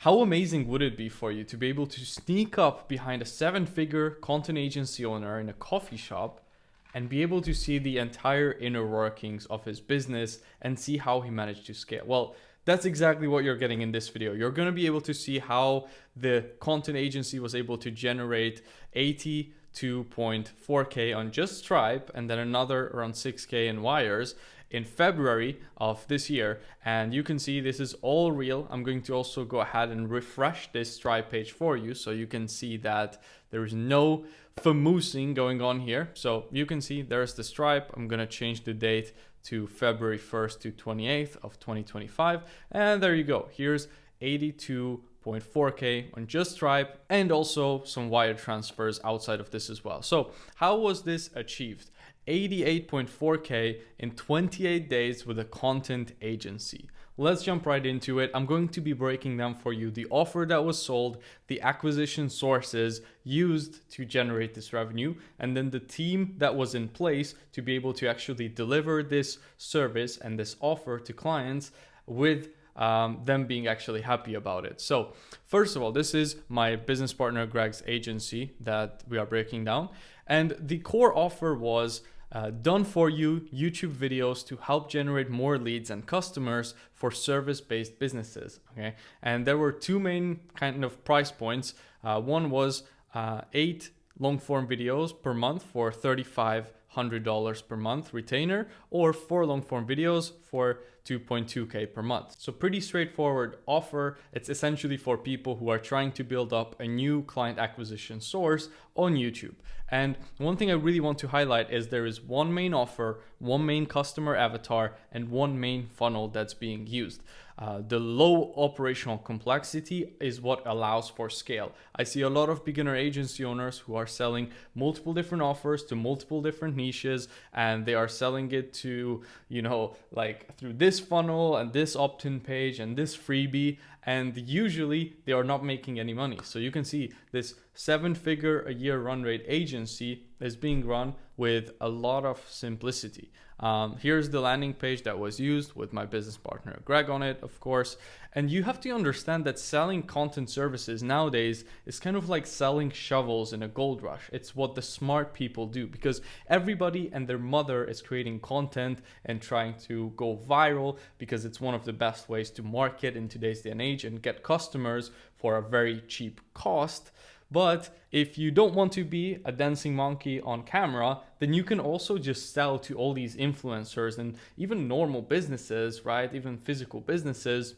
How amazing would it be for you to be able to sneak up behind a 7-figure content agency owner in a coffee shop and be able to see the entire inner workings of his business and see how he managed to scale? Well, that's exactly what you're getting in this video. You're going to be able to see how the content agency was able to generate 82.4K on just Stripe and then another around 6K in wires in February of this year. And you can see this is all real. I'm going to also go ahead and refresh this Stripe page for you so you can see that there is no famoosing going on here. So you can see there's the Stripe. I'm going to change the date to February 1st to 28th of 2025. And there you go. Here's 82.4K on just Stripe and also some wire transfers outside of this as well. So how was this achieved? 88.4K in 28 days with a content agency. Let's jump right into it. I'm going to be breaking down for you the offer that was sold, the acquisition sources used to generate this revenue, and then the team that was in place to be able to actually deliver this service and this offer to clients with them being actually happy about it. So first of all, this is my business partner Greg's agency that we are breaking down. And the core offer was done for you YouTube videos to help generate more leads and customers for service-based businesses. Okay, and there were two main kind of price points. One was 8 long-form videos per month for $3,500 per month retainer, or 4 long-form videos for 2.2K per month. So pretty straightforward offer. It's essentially for people who are trying to build up a new client acquisition source on YouTube. And one thing I really want to highlight is there is one main offer, one main customer avatar, and one main funnel that's being used. The low operational complexity is what allows for scale. I see a lot of beginner agency owners who are selling multiple different offers to multiple different niches, and they are selling it to, like through this funnel and this opt-in page and this freebie, and usually they are not making any money. So you can see this 7-figure a year run rate agency is being run with a lot of simplicity. Here's the landing page that was used with my business partner Greg on it, of course. And you have to understand that selling content services nowadays is kind of like selling shovels in a gold rush. It's what the smart people do, because everybody and their mother is creating content and trying to go viral because it's one of the best ways to market in today's day and age and get customers for a very cheap cost. But if you don't want to be a dancing monkey on camera, then you can also just sell to all these influencers and even normal businesses, right? Even physical businesses,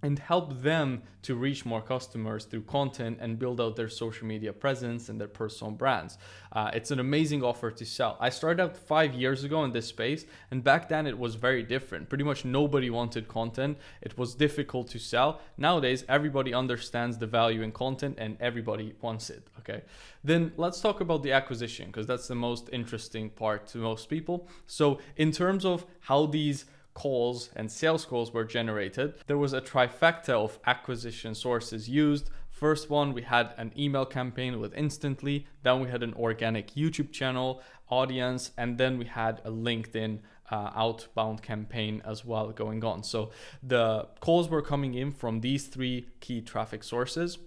and help them to reach more customers through content and build out their social media presence and their personal brands. It's an amazing offer to sell. I started out 5 years ago in this space, and back then it was very different. Pretty much nobody wanted content. It was difficult to sell. Nowadays, everybody understands the value in content and everybody wants it, okay? Then let's talk about the acquisition, because that's the most interesting part to most people. So in terms of how these calls and sales calls were generated, there was a trifecta of acquisition sources used. First one, we had an email campaign with Instantly, then we had an organic YouTube channel audience, and then we had a LinkedIn outbound campaign as well going on. So the calls were coming in from these 3 key traffic sources.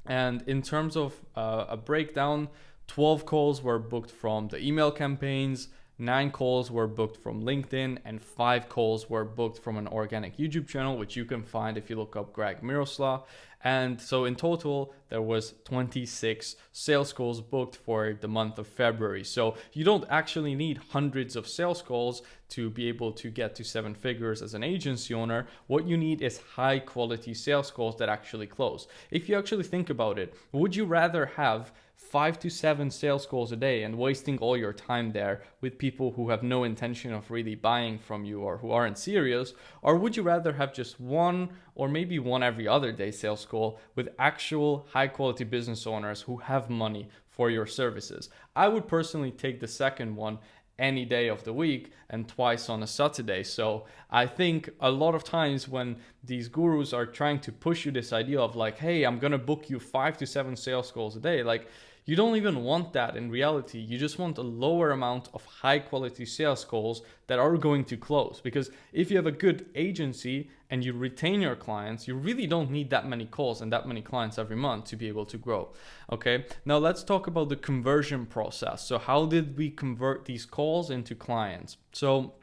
And in terms of a breakdown, 12 calls were booked from the email campaigns, 9 calls were booked from LinkedIn, and 5 calls were booked from an organic YouTube channel, which you can find if you look up Greg Miroslav. And so in total, there was 26 sales calls booked for the month of February. So you don't actually need hundreds of sales calls to be able to get to 7 figures as an agency owner. What you need is high quality sales calls that actually close. If you actually think about it, would you rather have 5 to 7 sales calls a day and wasting all your time there with people who have no intention of really buying from you or who aren't serious? Or would you rather have just 1 or maybe 1 every other day sales call with actual high quality business owners who have money for your services? I would personally take the second one any day of the week and twice on a Saturday. So I think a lot of times when these gurus are trying to push you this idea of like, hey, I'm gonna book you 5 to 7 sales calls a day, like, you don't even want that in reality. You just want a lower amount of high quality sales calls that are going to close. Because if you have a good agency and you retain your clients, you really don't need that many calls and that many clients every month to be able to grow. Okay, now let's talk about the conversion process. So how did we convert these calls into clients? So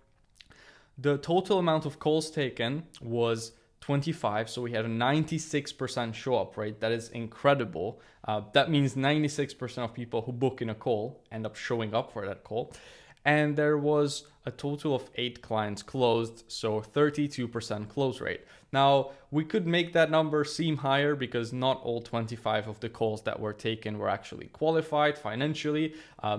the total amount of calls taken was 25, so we had a 96% show up rate. That is incredible. That means 96% of people who book in a call end up showing up for that call. And there was a total of 8 clients closed, so 32% close rate. Now, we could make that number seem higher because not all 25 of the calls that were taken were actually qualified financially.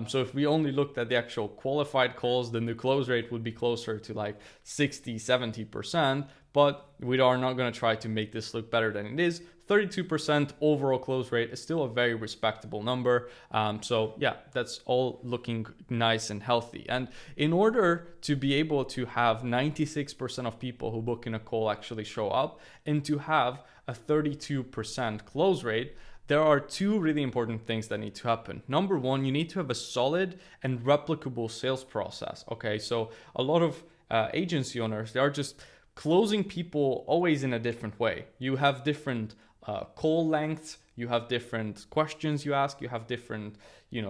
So if we only looked at the actual qualified calls, then the close rate would be closer to like 60, 70%. But we are not going to try to make this look better than it is. 32% overall close rate is still a very respectable number. So yeah, that's all looking nice and healthy. And in order to be able to have 96% of people who book in a call actually show up and to have a 32% close rate, there are 2 really important things that need to happen. Number 1, you need to have a solid and replicable sales process. Okay, so a lot of agency owners, they are just closing people always in a different way. You have different call lengths, you have different questions you ask, you have different,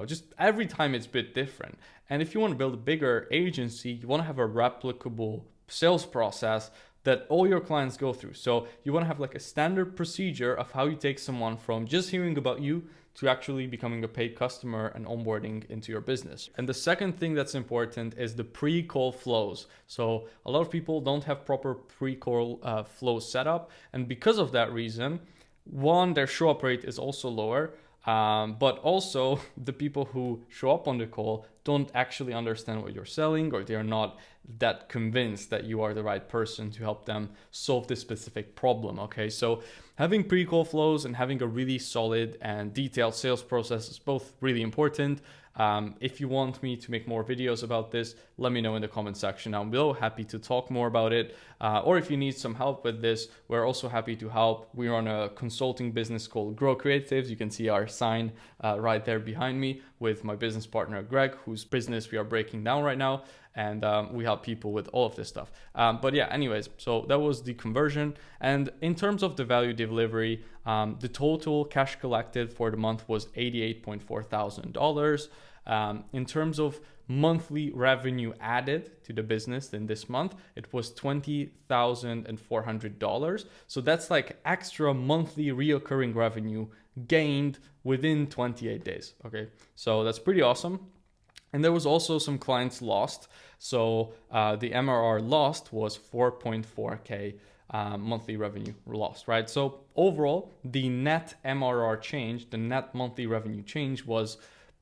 just every time it's a bit different. And if you want to build a bigger agency, you want to have a replicable sales process that all your clients go through. So you want to have like a standard procedure of how you take someone from just hearing about you to actually becoming a paid customer and onboarding into your business. And the second thing that's important is the pre-call flows. So a lot of people don't have proper pre-call flows set up. And because of that reason, one, their show up rate is also lower. But also the people who show up on the call don't actually understand what you're selling, or they're not that convinced that you are the right person to help them solve this specific problem. Okay, so having pre-call flows and having a really solid and detailed sales process is both really important. If you want me to make more videos about this, let me know in the comment section down below. Happy to talk more about it. Or if you need some help with this, we're also happy to help. We're on a consulting business called Grow Creatives. You can see our sign right there behind me with my business partner, Greg, whose business we are breaking down right now. And we help people with all of this stuff. But yeah, anyways, so that was the conversion. And in terms of the value delivery, the total cash collected for the month was $88.4 thousand. In terms of monthly revenue added to the business in this month, it was $20,400. So that's like extra monthly reoccurring revenue gained within 28 days. Okay, so that's pretty awesome. And there was also some clients lost. So the MRR lost was 4.4K monthly revenue lost, right? So overall, the net MRR change, the net monthly revenue change was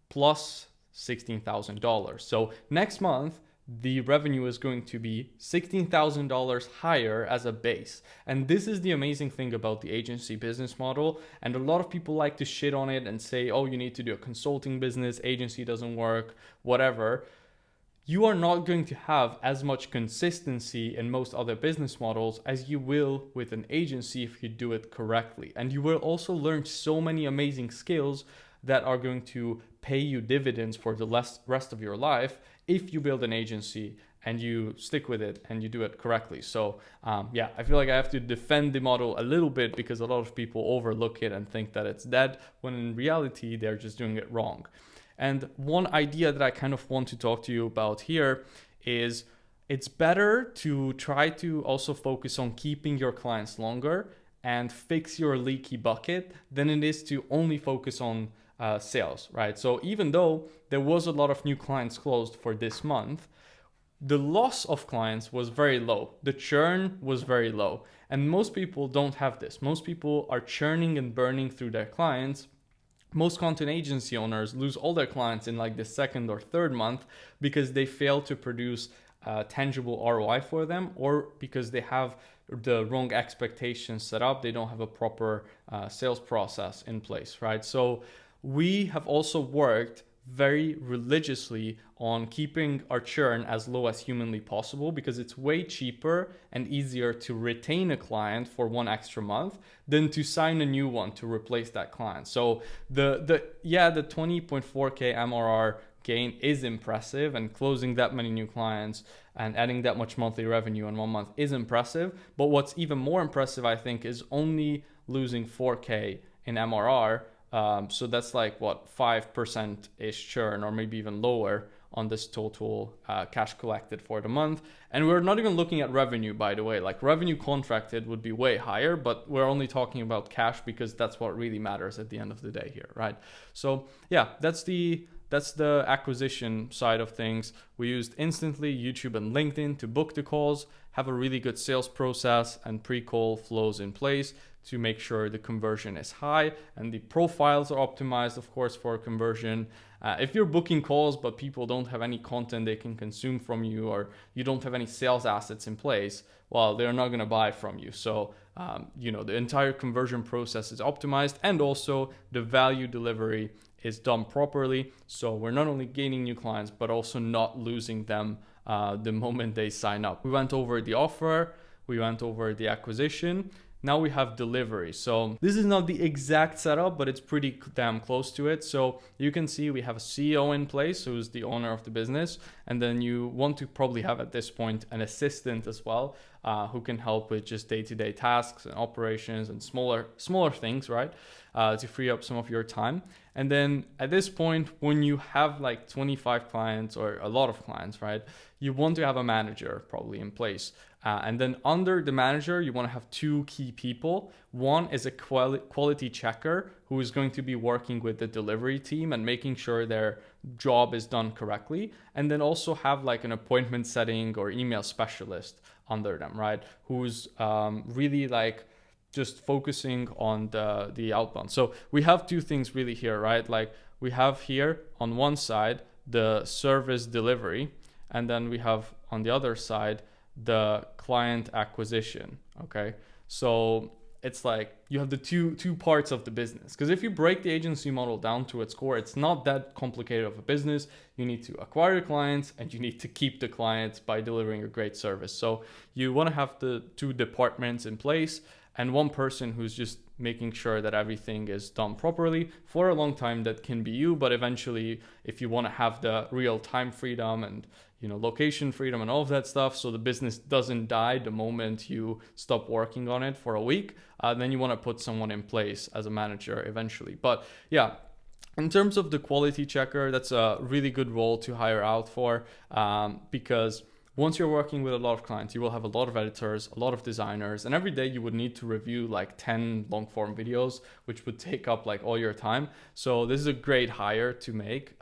plus $16,000. So next month, the revenue is going to be $16,000 higher as a base. And this is the amazing thing about the agency business model. And a lot of people like to shit on it and say, oh, you need to do a consulting business, agency doesn't work, whatever. You are not going to have as much consistency in most other business models as you will with an agency if you do it correctly. And you will also learn so many amazing skills that are going to pay you dividends for the rest of your life if you build an agency and you stick with it and you do it correctly. So yeah, I feel like I have to defend the model a little bit because a lot of people overlook it and think that it's dead, when in reality, they're just doing it wrong. And one idea that I kind of want to talk to you about here is it's better to try to also focus on keeping your clients longer and fix your leaky bucket than it is to only focus on sales, right? So even though there was a lot of new clients closed for this month, the loss of clients was very low. The churn was very low. And most people don't have this. Most people are churning and burning through their clients. Most content agency owners lose all their clients in like the second or third month because they fail to produce tangible ROI for them, or because they have the wrong expectations set up. They don't have a proper sales process in place, right? So we have also worked very religiously on keeping our churn as low as humanly possible, because it's way cheaper and easier to retain a client for one extra month than to sign a new one to replace that client. So the 20.4k MRR gain is impressive, and closing that many new clients and adding that much monthly revenue in 1 month is impressive. But what's even more impressive, I think, is only losing 4k in MRR. So that's like what, 5% ish churn, or maybe even lower on this total cash collected for the month. And we're not even looking at revenue, by the way. Like, revenue contracted would be way higher, but we're only talking about cash because that's what really matters at the end of the day here, right? So yeah, that's the acquisition side of things. We used Instantly, YouTube, and LinkedIn to book the calls, have a really good sales process and pre-call flows in place to make sure the conversion is high, and the profiles are optimized, of course, for conversion. If you're booking calls but people don't have any content they can consume from you, or you don't have any sales assets in place, well, they're not going to buy from you. So the entire conversion process is optimized, and also the value delivery is done properly. So we're not only gaining new clients, but also not losing them the moment they sign up. We went over the offer, we went over the acquisition. Now we have delivery. So this is not the exact setup, but it's pretty damn close to it. So you can see we have a CEO in place who's the owner of the business. And then you want to probably have at this point an assistant as well, who can help with just day-to-day tasks and operations and smaller things, right? To free up some of your time. And then at this point, when you have like 25 clients or a lot of clients, right, you want to have a manager probably in place. And then under the manager, you want to have two key people. One is a quality checker who is going to be working with the delivery team and making sure their job is done correctly. And then also have like an appointment setting or email specialist under them, right? Who's really like just focusing on the outbound. So we have two things really here, right? Like, we have here on one side the service delivery, and then we have on the other side the client acquisition. Okay, so it's like you have the two parts of the business, because if you break the agency model down to its core, it's not that complicated of a business. You need to acquire clients and you need to keep the clients by delivering a great service. So you want to have the two departments in place and one person who's just making sure that everything is done properly. For a long time that can be you, but eventually if you want to have the real time freedom and location freedom and all of that stuff, so the business doesn't die the moment you stop working on it for a week, then you want to put someone in place as a manager eventually. But yeah, in terms of the quality checker, that's a really good role to hire out for, because once you're working with a lot of clients, you will have a lot of editors, a lot of designers, and every day you would need to review like 10 long form videos, which would take up like all your time. So this is a great hire to make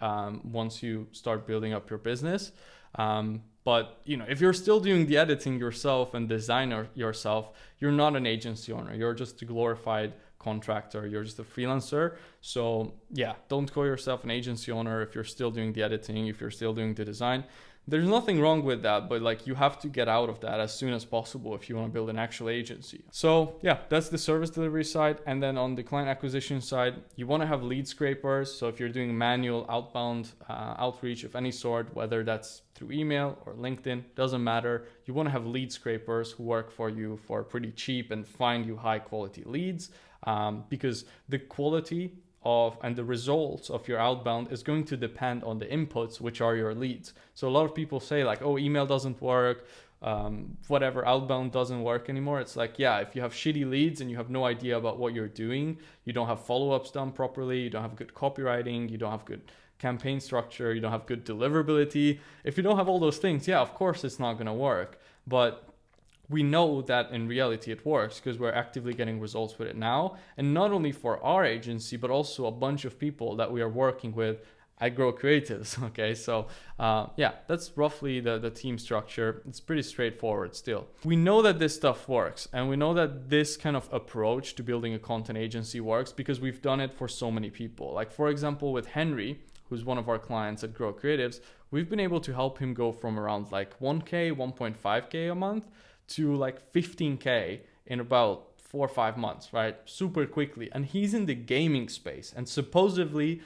once you start building up your business. But if you're still doing the editing yourself and designer yourself, you're not an agency owner. You're just a glorified contractor. You're just a freelancer. So yeah, don't call yourself an agency owner if you're still doing the editing, if you're still doing the design. There's nothing wrong with that, but like you have to get out of that as soon as possible if you want to build an actual agency. So yeah, that's the service delivery side. And then on the client acquisition side, you want to have lead scrapers. So if you're doing manual outbound outreach of any sort, whether that's through email or LinkedIn, doesn't matter. You want to have lead scrapers who work for you for pretty cheap and find you high quality leads, because the quality of and the results of your outbound is going to depend on the inputs, which are your leads. So a lot of people say like, oh, email doesn't work, whatever, outbound doesn't work anymore. It's like, yeah, if you have shitty leads and you have no idea about what you're doing, you don't have follow-ups done properly, you don't have good copywriting, you don't have good campaign structure, you don't have good deliverability. If you don't have all those things, yeah, of course it's not going to work. But we know that in reality it works because we're actively getting results with it now. And not only for our agency, but also a bunch of people that we are working with at Grow Creatives. Okay, so yeah, that's roughly the team structure. It's pretty straightforward still. We know that this stuff works, and we know that this kind of approach to building a content agency works because we've done it for so many people. Like for example, with Henry, who's one of our clients at Grow Creatives, we've been able to help him go from around like 1K, 1.5K a month to like 15K in about 4 or 5 months, right? Super quickly. And he's in the gaming space. And supposedly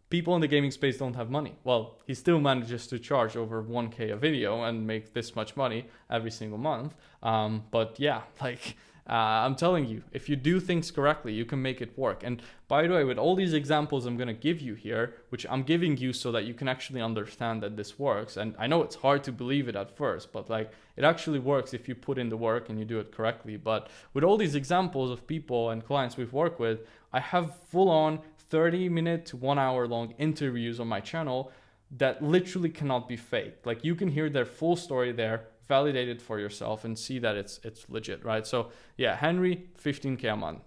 people in the gaming space don't have money. Well, he still manages to charge over 1K a video and make this much money every single month. But yeah, like I'm telling you, if you do things correctly, you can make it work. And by the way, with all these examples I'm going to give you here, which I'm giving you so that you can actually understand that this works. And I know it's hard to believe it at first, but like it actually works if you put in the work and you do it correctly. But with all these examples of people and clients we've worked with, I have full on 30-minute to 1 hour long interviews on my channel that literally cannot be faked. Like you can hear their full story there, validate it for yourself and see that it's legit, right? So yeah, Henry, 15K a month.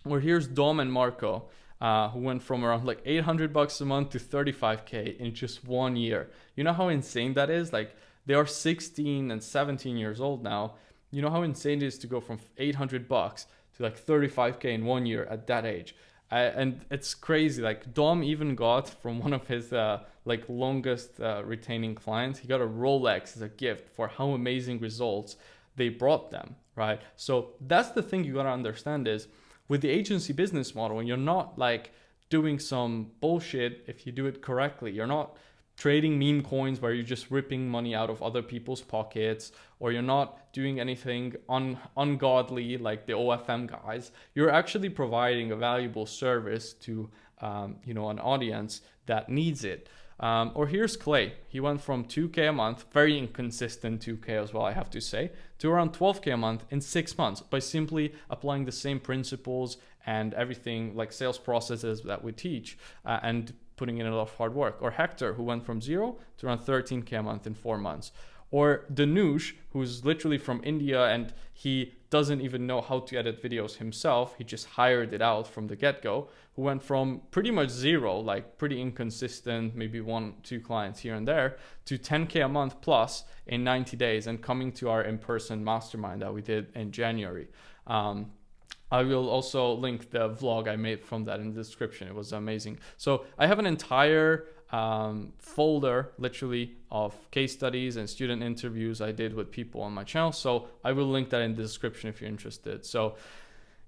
Or here's Dom and Marco, who went from around like $800 a month to 35K in just 1 year. You know how insane that is? Like they are 16 and 17 years old now. You know how insane it is to go from $800 to like 35K in 1 year at that age. And it's crazy. Like Dom even got from one of his like longest retaining clients, he got a Rolex as a gift for how amazing results they brought them, right? So that's the thing you gotta understand is with the agency business model, you're not like doing some bullshit if you do it correctly. You're not trading meme coins where you're just ripping money out of other people's pockets, or you're not doing anything ungodly like the OFM guys. You're actually providing a valuable service to an audience that needs it. Or here's Clay. He went from 2K a month, very inconsistent 2K as well, I have to say, to around 12K a month in 6 months by simply applying the same principles and everything like sales processes that we teach and putting in a lot of hard work. Or Hector, who went from 0 to around 13K a month in 4 months. Or Danush, who's literally from India and he doesn't even know how to edit videos himself. He just hired it out from the get-go, who went from pretty much 0, like pretty inconsistent, maybe 1-2 clients here and there, to 10K a month plus in 90 days and coming to our in-person mastermind that we did in January. I will also link the vlog I made from that in the description. It was amazing. So I have an entire folder literally of case studies and student interviews I did with people on my channel. So I will link that in the description if you're interested. So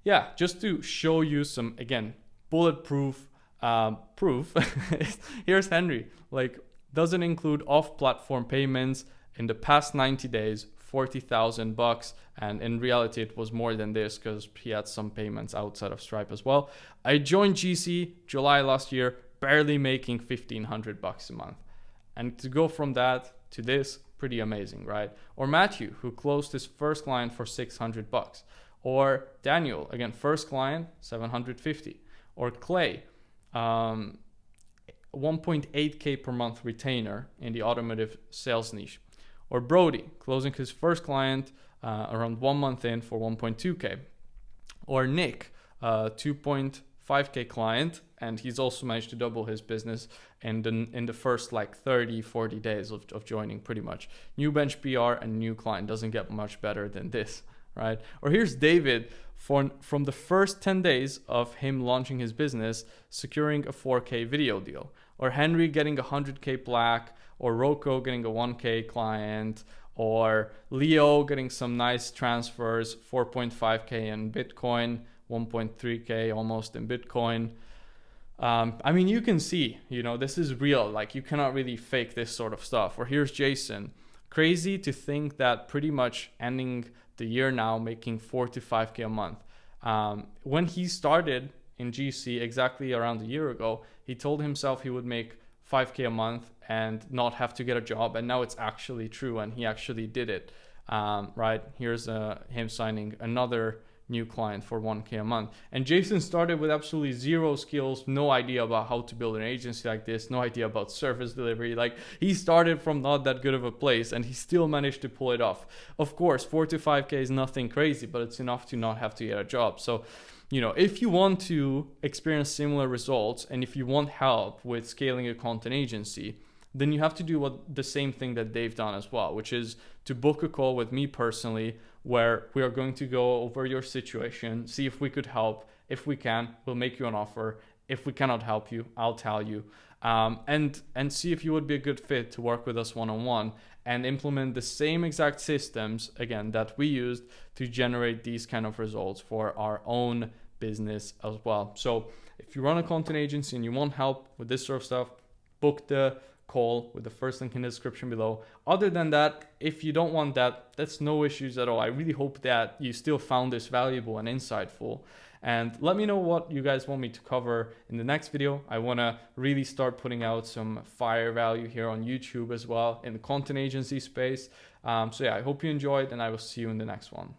yeah, just to show you some, again, bulletproof proof. Here's Henry, like doesn't include off-platform payments in the past 90 days, $40,000, and in reality it was more than this because he had some payments outside of Stripe as well. I joined GC July last year, barely making $1,500 a month, and to go from that to this, pretty amazing, right? Or Matthew, who closed his first client for $600, or Daniel, again, first client $750, or Clay, 1.8K per month retainer in the automotive sales niche. Or Brody, closing his first client around 1 month in for 1.2K. Or Nick, 2.5K client, and he's also managed to double his business in the first like 30-40 days of joining pretty much. New bench PR and new client, doesn't get much better than this, right? Or here's David, from the first 10 days of him launching his business, securing a 4K video deal. Or Henry getting 100K black, or Rocco getting a 1K client, or Leo getting some nice transfers, 4.5K in Bitcoin, 1.3K almost in Bitcoin. I mean, you can see, this is real. Like, you cannot really fake this sort of stuff. Or here's Jason. Crazy to think that pretty much ending the year now making 4 to 5K a month. When he started in GC exactly around a year ago, he told himself he would make 5K a month and not have to get a job, and now it's actually true, and he actually did it. Right, here's him signing another new client for 1K a month. And Jason started with absolutely zero skills, no idea about how to build an agency like this, no idea about service delivery. Like, he started from not that good of a place and he still managed to pull it off. Of course, 4 to 5K is nothing crazy, but it's enough to not have to get a job. So, if you want to experience similar results and if you want help with scaling a content agency, then you have to do the same thing that they've done as well, which is to book a call with me personally, where we are going to go over your situation, see if we could help. If we can, we'll make you an offer. If we cannot help you, I'll tell you. And see if you would be a good fit to work with us one-on-one and implement the same exact systems, again, that we used to generate these kind of results for our own business as well. So if you run a content agency and you want help with this sort of stuff, book the call with the first link in the description below. Other than that, if you don't want that, that's no issues at all. I really hope that you still found this valuable and insightful. And let me know what you guys want me to cover in the next video. I want to really start putting out some fire value here on YouTube as well in the content agency space. So yeah, I hope you enjoyed, and I will see you in the next one.